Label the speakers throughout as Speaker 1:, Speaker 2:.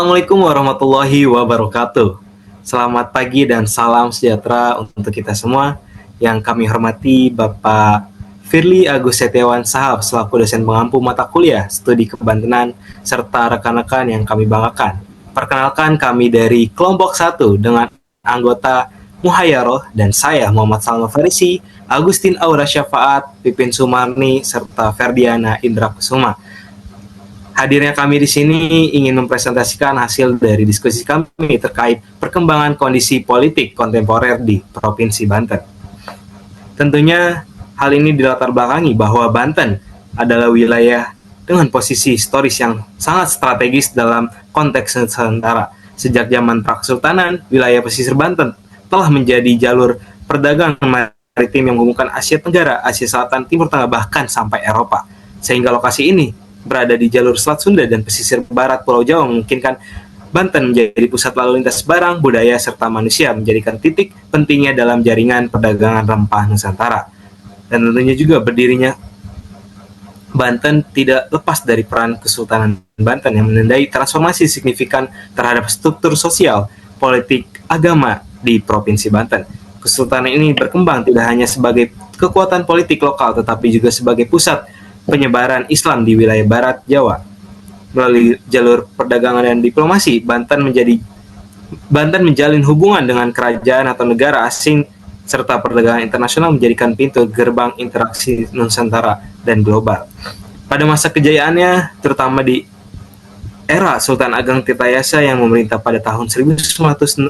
Speaker 1: Assalamualaikum warahmatullahi wabarakatuh. Selamat pagi dan salam sejahtera untuk kita semua. Yang kami hormati Bapak Firly Agus Setiawan Sahab selaku dosen pengampu mata kuliah studi kebantenan serta rekan-rekan yang kami banggakan. Perkenalkan kami dari kelompok 1 dengan anggota Muhayyaroh dan saya Muhammad Salma Farisi, Agustin Aura Syafaat, Pipin Sumarni, serta Ferdiana Indra Kusuma. Hadirnya kami di sini ingin mempresentasikan hasil dari diskusi kami terkait perkembangan kondisi politik kontemporer di Provinsi Banten. Tentunya hal ini dilatar belakangi bahwa Banten adalah wilayah dengan posisi historis yang sangat strategis dalam konteks Nusantara. Sejak zaman Prakesultanan, wilayah pesisir Banten telah menjadi jalur perdagangan maritim yang menghubungkan Asia Tenggara, Asia Selatan, Timur Tengah, bahkan sampai Eropa. Sehingga lokasi ini berada di jalur Selat Sunda dan pesisir barat Pulau Jawa memungkinkan Banten menjadi pusat lalu lintas barang, budaya, serta manusia, menjadikan titik pentingnya dalam jaringan perdagangan rempah Nusantara. Dan tentunya juga berdirinya Banten tidak lepas dari peran Kesultanan Banten yang menandai transformasi signifikan terhadap struktur sosial, politik, agama di Provinsi Banten. Kesultanan ini berkembang tidak hanya sebagai kekuatan politik lokal, tetapi juga sebagai pusat penyebaran Islam di wilayah Barat Jawa. Melalui jalur perdagangan dan diplomasi, Banten menjalin hubungan dengan kerajaan atau negara asing serta perdagangan internasional menjadikan pintu gerbang interaksi Nusantara dan global. Pada masa kejayaannya, terutama di era Sultan Ageng Tirtayasa yang memerintah pada tahun 1651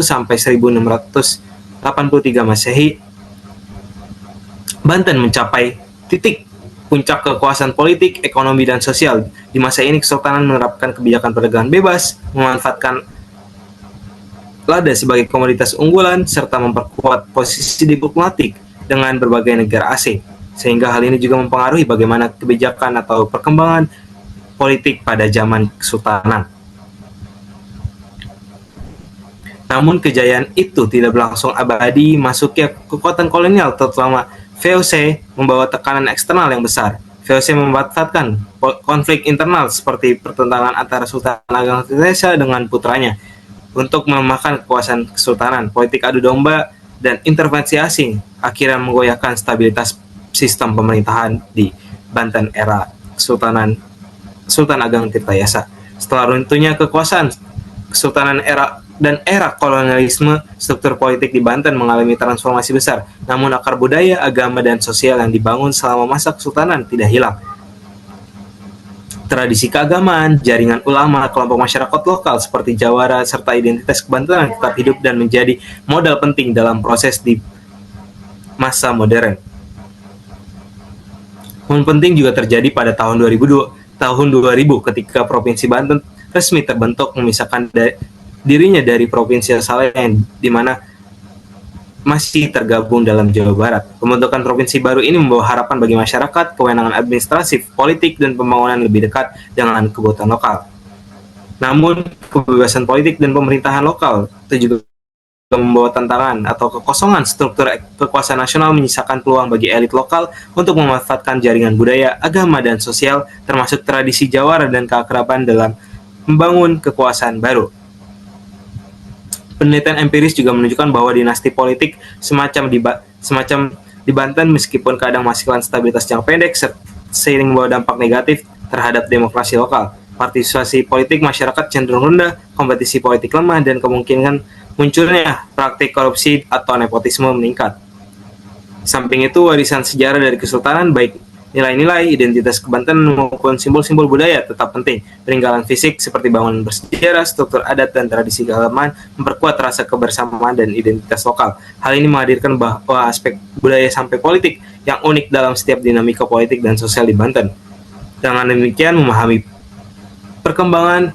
Speaker 1: sampai 1683 Masehi, Banten mencapai titik puncak kekuasaan politik, ekonomi, dan sosial. Di masa ini, Kesultanan menerapkan kebijakan perdagangan bebas, memanfaatkan lada sebagai komoditas unggulan, serta memperkuat posisi diplomatik dengan berbagai negara asing. Sehingga hal ini juga mempengaruhi bagaimana kebijakan atau perkembangan politik pada zaman Kesultanan. Namun kejayaan itu tidak berlangsung abadi. Masuknya kekuatan kolonial terutama VOC membawa tekanan eksternal yang besar. VOC memanfaatkan konflik internal seperti pertentangan antara Sultan Ageng Tirtayasa dengan putranya untuk melemahkan kekuasaan kesultanan. Politik adu domba dan intervensi asing akhirnya menggoyahkan stabilitas sistem pemerintahan di Banten era Sultan Ageng Tirtayasa. Setelah runtuhnya kekuasaan Kesultanan era kolonialisme, struktur politik di Banten mengalami transformasi besar. Namun akar budaya, agama, dan sosial yang dibangun selama masa Kesultanan tidak hilang. Tradisi keagamaan, jaringan ulama, kelompok masyarakat lokal seperti Jawara, serta identitas kebantenan tetap hidup dan menjadi modal penting dalam proses di masa modern. Momen penting juga terjadi pada tahun 2000 ketika Provinsi Banten resmi terbentuk, memisahkan dirinya dari provinsi asalnya yang dimana masih tergabung dalam Jawa Barat. Pembentukan provinsi baru ini membawa harapan bagi masyarakat, kewenangan administratif, politik, dan pembangunan lebih dekat dengan kebutuhan lokal. Namun, kebebasan politik dan pemerintahan lokal itu juga membawa tantangan atau kekosongan struktur kekuasaan nasional, menyisakan peluang bagi elit lokal untuk memanfaatkan jaringan budaya, agama, dan sosial, termasuk tradisi Jawara dan keakraban dalam membangun kekuasaan baru. Penelitian empiris juga menunjukkan bahwa dinasti politik semacam di Banten meskipun kadang menghasilkan stabilitas jangka pendek seiring membawa dampak negatif terhadap demokrasi lokal. Partisipasi politik masyarakat cenderung rendah, kompetisi politik lemah, dan kemungkinan munculnya praktik korupsi atau nepotisme meningkat. Samping itu, warisan sejarah dari Kesultanan, baik nilai-nilai, identitas kebantenan maupun simbol-simbol budaya tetap penting. Peninggalan fisik seperti bangunan bersejarah, struktur adat, dan tradisi keagamaan memperkuat rasa kebersamaan dan identitas lokal. Hal ini menghadirkan bahwa aspek budaya sampai politik yang unik dalam setiap dinamika politik dan sosial di Banten. Dengan demikian, memahami perkembangan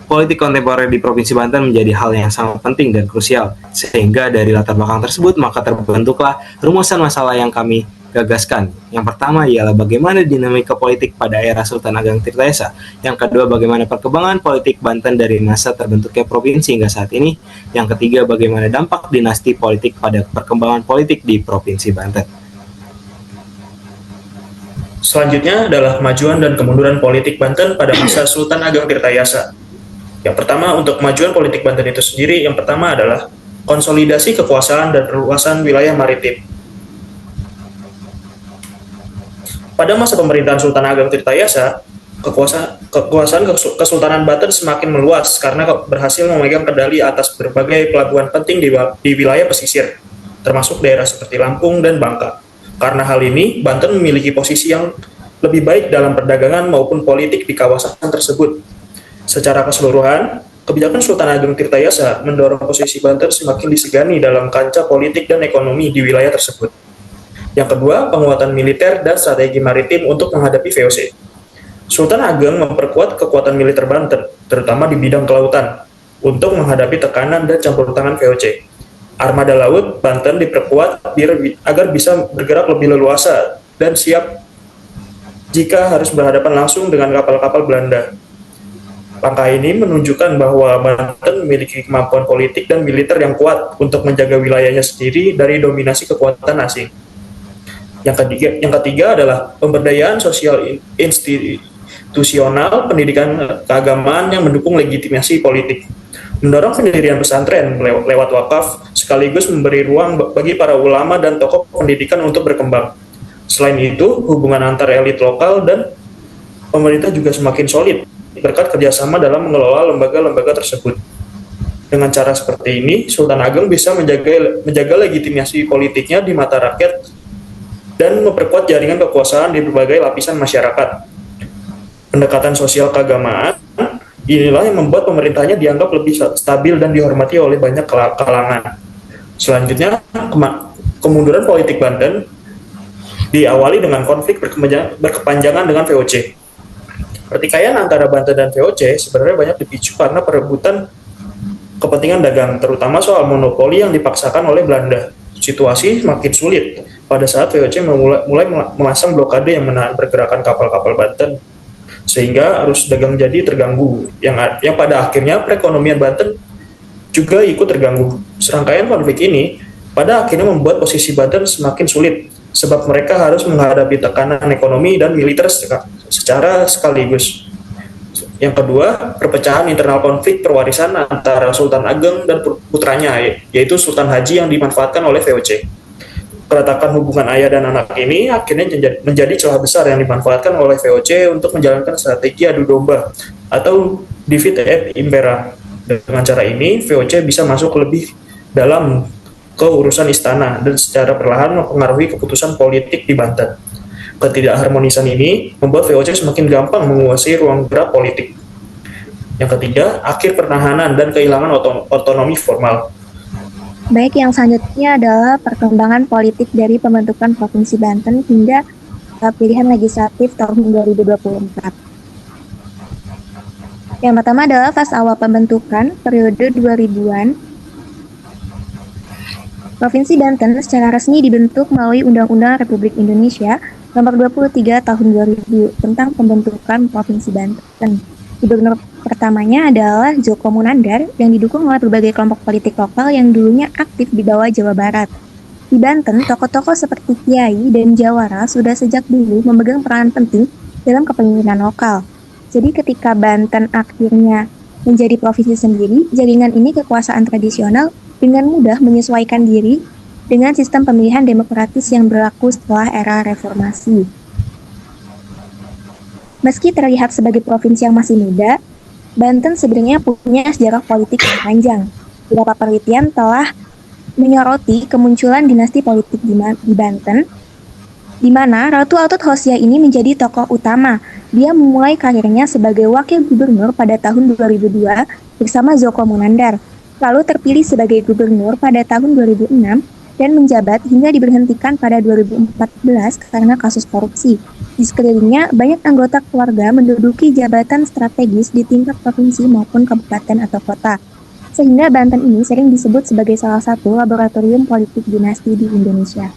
Speaker 1: politik kontemporer di Provinsi Banten menjadi hal yang sangat penting dan krusial. Sehingga dari latar belakang tersebut, maka terbentuklah rumusan masalah yang kami gagaskan. Yang pertama ialah bagaimana dinamika politik pada era Sultan Ageng Tirtayasa. Yang kedua, bagaimana perkembangan politik Banten dari masa terbentuknya provinsi hingga saat ini. Yang ketiga, bagaimana dampak dinasti politik pada perkembangan politik di Provinsi Banten.
Speaker 2: Selanjutnya adalah kemajuan dan kemunduran politik Banten pada masa Sultan Ageng Tirtayasa. Yang pertama, untuk kemajuan politik Banten itu sendiri, yang pertama adalah konsolidasi kekuasaan dan perluasan wilayah maritim. Pada masa pemerintahan Sultan Ageng Tirtayasa, kekuasaan Kesultanan Banten semakin meluas karena berhasil memegang kendali atas berbagai pelabuhan penting di wilayah pesisir, termasuk daerah seperti Lampung dan Bangka. Karena hal ini, Banten memiliki posisi yang lebih baik dalam perdagangan maupun politik di kawasan tersebut. Secara keseluruhan, kebijakan Sultan Ageng Tirtayasa mendorong posisi Banten semakin disegani dalam kancah politik dan ekonomi di wilayah tersebut. Yang kedua, penguatan militer dan strategi maritim untuk menghadapi VOC. Sultan Ageng memperkuat kekuatan militer Banten, terutama di bidang kelautan, untuk menghadapi tekanan dan campur tangan VOC. Armada laut Banten diperkuat agar bisa bergerak lebih leluasa dan siap jika harus berhadapan langsung dengan kapal-kapal Belanda. Langkah ini menunjukkan bahwa Banten memiliki kemampuan politik dan militer yang kuat untuk menjaga wilayahnya sendiri dari dominasi kekuatan asing. Yang ketiga adalah pemberdayaan sosial institusional, pendidikan keagamaan yang mendukung legitimasi politik. Mendorong pendirian pesantren lewat wakaf, sekaligus memberi ruang bagi para ulama dan tokoh pendidikan untuk berkembang. Selain itu, hubungan antar elit lokal dan pemerintah juga semakin solid berkat kerjasama dalam mengelola lembaga-lembaga tersebut. Dengan cara seperti ini, Sultan Ageng bisa menjaga legitimasi politiknya di mata rakyat dan memperkuat jaringan kekuasaan di berbagai lapisan masyarakat. Pendekatan sosial keagamaan inilah yang membuat pemerintahnya dianggap lebih stabil dan dihormati oleh banyak kalangan. Selanjutnya, kemunduran politik Banten diawali dengan konflik berkepanjangan dengan VOC. Pertikaian antara Banten dan VOC sebenarnya banyak dipicu karena perebutan kepentingan dagang, terutama soal monopoli yang dipaksakan oleh Belanda. Situasi makin sulit pada saat VOC mulai memasang blokade yang menahan pergerakan kapal-kapal Banten, sehingga arus dagang jadi terganggu, yang pada akhirnya perekonomian Banten juga ikut terganggu. Serangkaian konflik ini pada akhirnya membuat posisi Banten semakin sulit, sebab mereka harus menghadapi tekanan ekonomi dan militer secara sekaligus. Yang kedua, perpecahan internal konflik perwarisan antara Sultan Ageng dan putranya, yaitu Sultan Haji yang dimanfaatkan oleh VOC. Keretakan hubungan ayah dan anak ini akhirnya menjadi celah besar yang dimanfaatkan oleh VOC untuk menjalankan strategi adu domba atau divide et impera. Dengan cara ini, VOC bisa masuk lebih dalam ke urusan istana dan secara perlahan mempengaruhi keputusan politik di Banten. Ketidakharmonisan ini membuat VOC semakin gampang menguasai ruang gerak politik. Yang ketiga, akhir pertahanan dan kehilangan otonomi formal.
Speaker 3: Baik, yang selanjutnya adalah perkembangan politik dari pembentukan Provinsi Banten hingga pilihan legislatif tahun 2024. Yang pertama adalah fase awal pembentukan periode 2000-an. Provinsi Banten secara resmi dibentuk melalui Undang-Undang Republik Indonesia Nomor 23 Tahun 2000 tentang pembentukan Provinsi Banten. Gubernur pertamanya adalah Djoko Monandar yang didukung oleh berbagai kelompok politik lokal yang dulunya aktif di bawah Jawa Barat. Di Banten, tokoh-tokoh seperti Kiai dan Jawara sudah sejak dulu memegang peran penting dalam kepemimpinan lokal. Jadi ketika Banten akhirnya menjadi provinsi sendiri, jaringan ini kekuasaan tradisional dengan mudah menyesuaikan diri dengan sistem pemilihan demokratis yang berlaku setelah era reformasi. Meski terlihat sebagai provinsi yang masih muda, Banten sebenarnya punya sejarah politik yang panjang. Beberapa penelitian telah menyoroti kemunculan dinasti politik di Banten, di mana Ratu Altut Hosia ini menjadi tokoh utama. Dia memulai karirnya sebagai wakil gubernur pada tahun 2002 bersama Djoko Monandar, lalu terpilih sebagai gubernur pada tahun 2006, dan menjabat hingga diberhentikan pada 2014 karena kasus korupsi. Di sekelilingnya, banyak anggota keluarga menduduki jabatan strategis di tingkat provinsi maupun kabupaten atau kota. Sehingga Banten ini sering disebut sebagai salah satu laboratorium politik dinasti di Indonesia.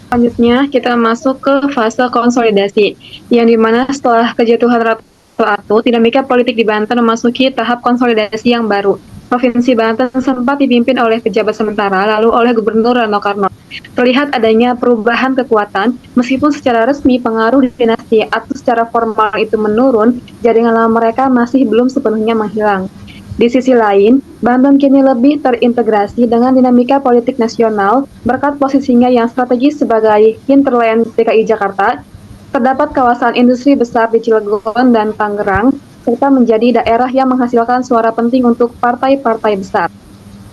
Speaker 4: Selanjutnya, kita masuk ke fase konsolidasi, yang dimana setelah kejatuhan Ratu Atut, dinamika politik di Banten memasuki tahap konsolidasi yang baru. Provinsi Banten sempat dipimpin oleh pejabat sementara, lalu oleh Gubernur Rano Karno. Terlihat adanya perubahan kekuatan, meskipun secara resmi pengaruh dinasti atau secara formal itu menurun, jaringan lama mereka masih belum sepenuhnya menghilang. Di sisi lain, Banten kini lebih terintegrasi dengan dinamika politik nasional berkat posisinya yang strategis sebagai hinterland DKI Jakarta. Terdapat kawasan industri besar di Cilegon dan Tangerang, serta menjadi daerah yang menghasilkan suara penting untuk partai-partai besar.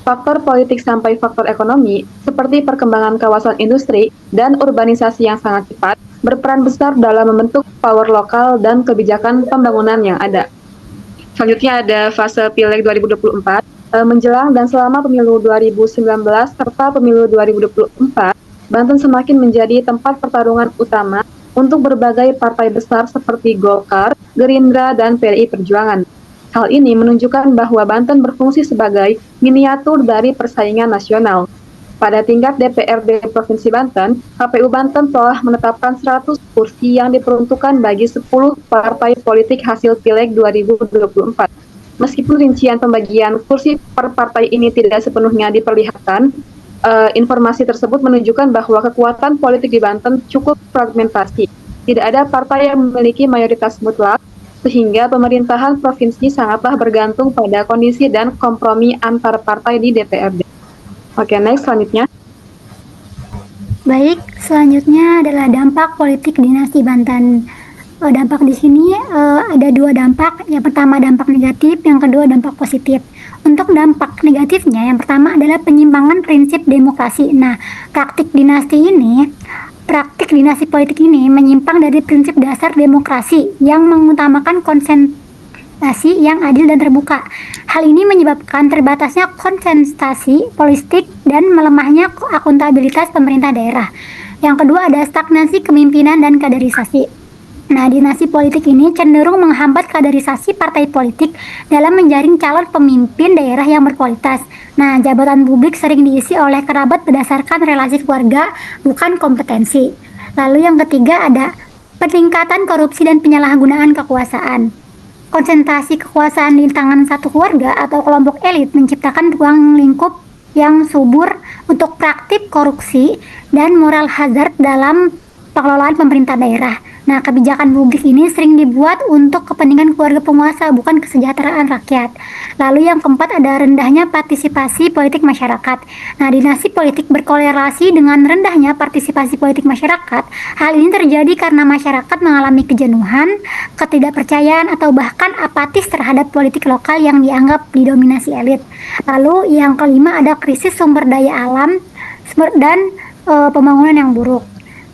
Speaker 4: Faktor politik sampai faktor ekonomi, seperti perkembangan kawasan industri dan urbanisasi yang sangat cepat, berperan besar dalam membentuk power lokal dan kebijakan pembangunan yang ada. Selanjutnya ada fase Pileg 2024, menjelang dan selama pemilu 2019 serta pemilu 2024, Banten semakin menjadi tempat pertarungan utama untuk berbagai partai besar seperti Golkar, Gerindra, dan PDI Perjuangan. Hal ini menunjukkan bahwa Banten berfungsi sebagai miniatur dari persaingan nasional. Pada tingkat DPRD Provinsi Banten, KPU Banten telah menetapkan 100 kursi yang diperuntukkan bagi 10 partai politik hasil Pileg 2024. Meskipun rincian pembagian kursi per partai ini tidak sepenuhnya diperlihatkan, informasi tersebut menunjukkan bahwa kekuatan politik di Banten cukup fragmentasi. Tidak ada partai yang memiliki mayoritas mutlak, sehingga pemerintahan provinsi sangatlah bergantung pada kondisi dan kompromi antar partai di DPRD. Oke, next, selanjutnya.
Speaker 5: Baik, selanjutnya adalah dampak politik dinasti Banten. Dampak di sini ada dua dampak. Yang pertama dampak negatif, yang kedua dampak positif. Untuk dampak negatifnya, yang pertama adalah penyimpangan prinsip demokrasi. Nah, praktik dinasti politik ini menyimpang dari prinsip dasar demokrasi yang mengutamakan konsentrasi yang adil dan terbuka. Hal ini menyebabkan terbatasnya konsentrasi politik dan melemahnya akuntabilitas pemerintah daerah. Yang kedua ada stagnasi kepemimpinan dan kaderisasi. Nah, dinasti politik ini cenderung menghambat kaderisasi partai politik dalam menjaring calon pemimpin daerah yang berkualitas. Nah, jabatan publik sering diisi oleh kerabat berdasarkan relasi keluarga, bukan kompetensi. Lalu yang ketiga ada peningkatan korupsi dan penyalahgunaan kekuasaan. Konsentrasi kekuasaan di tangan satu keluarga atau kelompok elit menciptakan ruang lingkup yang subur untuk praktik korupsi dan moral hazard dalam pengelolaan pemerintah daerah. Nah, kebijakan publik ini sering dibuat untuk kepentingan keluarga penguasa, bukan kesejahteraan rakyat. Lalu yang keempat ada rendahnya partisipasi politik masyarakat. Nah, dinasti politik berkorelasi dengan rendahnya partisipasi politik masyarakat. Hal ini terjadi karena masyarakat mengalami kejenuhan, ketidakpercayaan, atau bahkan apatis terhadap politik lokal yang dianggap didominasi elit. Lalu yang kelima ada krisis sumber daya alam dan pembangunan yang buruk.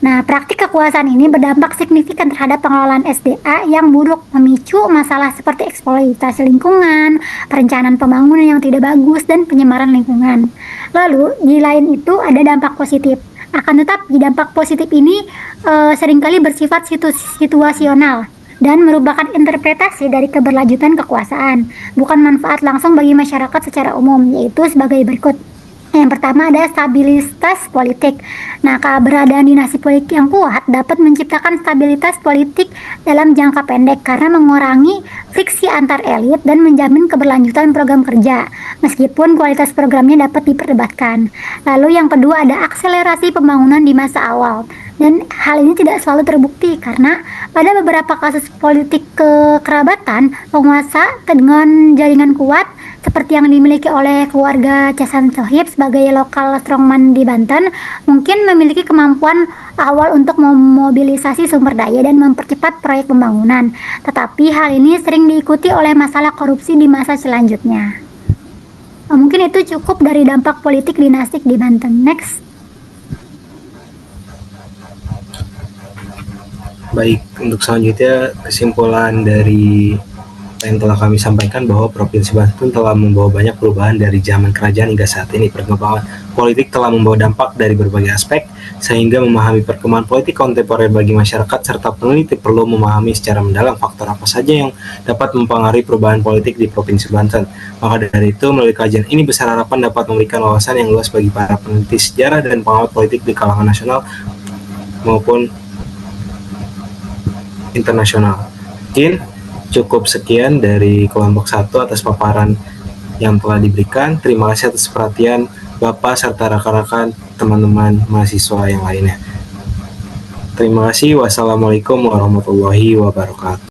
Speaker 5: Nah, praktik kekuasaan ini berdampak signifikan terhadap pengelolaan SDA yang buruk, memicu masalah seperti eksploitasi lingkungan, perencanaan pembangunan yang tidak bagus, dan penyemaran lingkungan. Lalu, di lain itu ada dampak positif. Akan tetapi, dampak positif ini seringkali bersifat situasional dan merupakan interpretasi dari keberlanjutan kekuasaan, bukan manfaat langsung bagi masyarakat secara umum, yaitu sebagai berikut. Yang pertama ada stabilitas politik. Nah, keberadaan dinasti politik yang kuat dapat menciptakan stabilitas politik dalam jangka pendek karena mengurangi friksi antar elit dan menjamin keberlanjutan program kerja, meskipun kualitas programnya dapat diperdebatkan. Lalu yang kedua ada akselerasi pembangunan di masa awal. Dan hal ini tidak selalu terbukti karena pada beberapa kasus politik kekerabatan, penguasa dengan jaringan kuat seperti yang dimiliki oleh keluarga Chasan Sohib sebagai lokal strongman di Banten mungkin memiliki kemampuan awal untuk memobilisasi sumber daya dan mempercepat proyek pembangunan. Tetapi hal ini sering diikuti oleh masalah korupsi di masa selanjutnya. Mungkin itu cukup dari dampak politik dinastik di Banten. Next.
Speaker 1: Baik, untuk selanjutnya kesimpulan dari apa yang telah kami sampaikan bahwa Provinsi Banten telah membawa banyak perubahan dari zaman kerajaan hingga saat ini. Perkembangan politik telah membawa dampak dari berbagai aspek, sehingga memahami perkembangan politik kontemporer bagi masyarakat serta peneliti perlu memahami secara mendalam faktor apa saja yang dapat mempengaruhi perubahan politik di Provinsi Banten. Maka dari itu, melalui kajian ini besar harapan dapat memberikan wawasan yang luas bagi para peneliti sejarah dan pengamat politik di kalangan nasional maupun internasional. Mungkin cukup sekian dari kelompok 1 atas paparan yang telah diberikan. Terima kasih atas perhatian Bapak serta rekan-rekan teman-teman mahasiswa yang lainnya. Terima kasih. Wassalamualaikum warahmatullahi wabarakatuh.